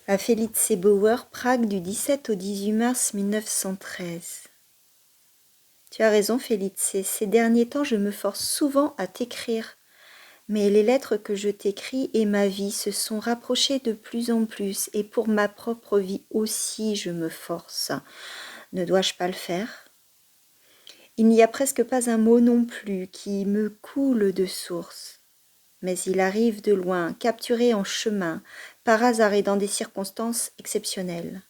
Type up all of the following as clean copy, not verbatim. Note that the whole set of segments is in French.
À Felice Bauer, Prague, du 17 au 18 mars 1913. Tu as raison, Felice, ces derniers temps je me force souvent à t'écrire. Mais les lettres que je t'écris et ma vie se sont rapprochées de plus en plus, et pour ma propre vie aussi je me force. Ne dois-je pas le faire ? Il n'y a presque pas un mot non plus qui me coule de source. Mais il arrive de loin, capturé en chemin, par hasard et dans des circonstances exceptionnelles.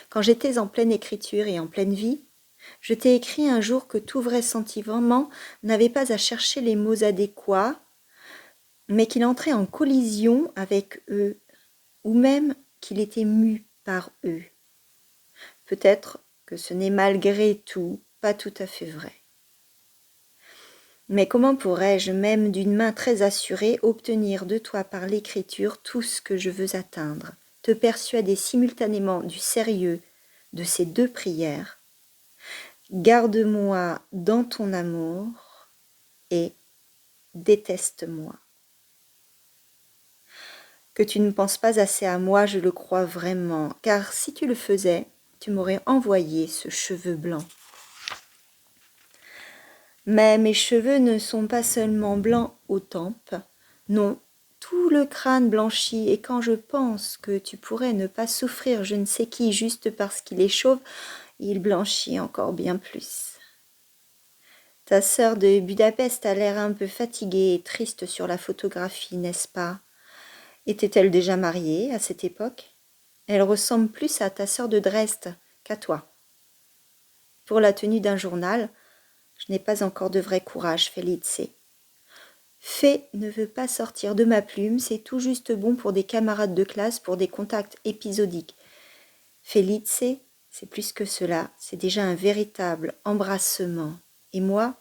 Quand j'étais en pleine écriture et en pleine vie, je t'ai écrit un jour que tout vrai sentiment n'avait pas à chercher les mots adéquats, mais qu'il entrait en collision avec eux, ou même qu'il était mu par eux. Peut-être que ce n'est malgré tout pas tout à fait vrai. Mais comment pourrais-je, même d'une main très assurée, obtenir de toi par l'écriture tout ce que je veux atteindre, te persuader simultanément du sérieux de ces deux prières ? Garde-moi dans ton amour et déteste-moi. Que tu ne penses pas assez à moi, je le crois vraiment, car si tu le faisais, tu m'aurais envoyé ce cheveu blanc. Mais mes cheveux ne sont pas seulement blancs aux tempes, non, tout le crâne blanchit, et quand je pense que tu pourrais ne pas souffrir je ne sais qui juste parce qu'il est chauve, il blanchit encore bien plus. Ta sœur de Budapest a l'air un peu fatiguée et triste sur la photographie, n'est-ce pas ? Était-elle déjà mariée à cette époque ? Elle ressemble plus à ta sœur de Dresde qu'à toi. Pour la tenue d'un journal, je n'ai pas encore de vrai courage, Felice. Fait ne veut pas sortir de ma plume, c'est tout juste bon pour des camarades de classe, pour des contacts épisodiques. Felice, c'est plus que cela, c'est déjà un véritable embrassement. Et moi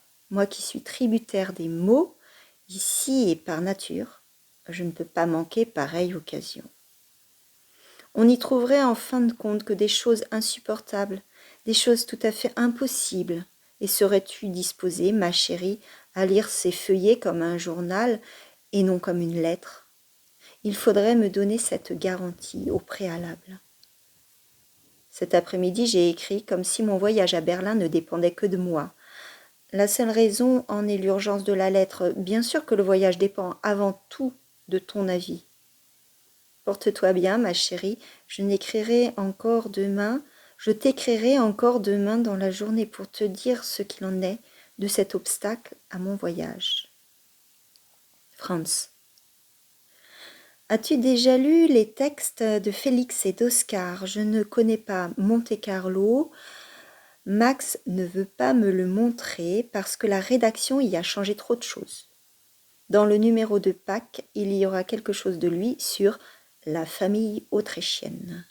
qui suis tributaire des mots, ici et par nature, je ne peux pas manquer pareille occasion. On n'y trouverait en fin de compte que des choses insupportables, des choses tout à fait impossibles. Et serais-tu disposée, ma chérie, à lire ces feuillets comme un journal et non comme une lettre ? Il faudrait me donner cette garantie au préalable. Cet après-midi, j'ai écrit comme si mon voyage à Berlin ne dépendait que de moi. La seule raison en est l'urgence de la lettre. Bien sûr que le voyage dépend avant tout de ton avis. Porte-toi bien, ma chérie, je t'écrirai encore demain dans la journée pour te dire ce qu'il en est de cet obstacle à mon voyage. Franz. As-tu déjà lu les textes de Félix et d'Oscar ? Je ne connais pas Monte-Carlo. Max ne veut pas me le montrer parce que la rédaction y a changé trop de choses. Dans le numéro de Pâques, il y aura quelque chose de lui sur la famille autrichienne.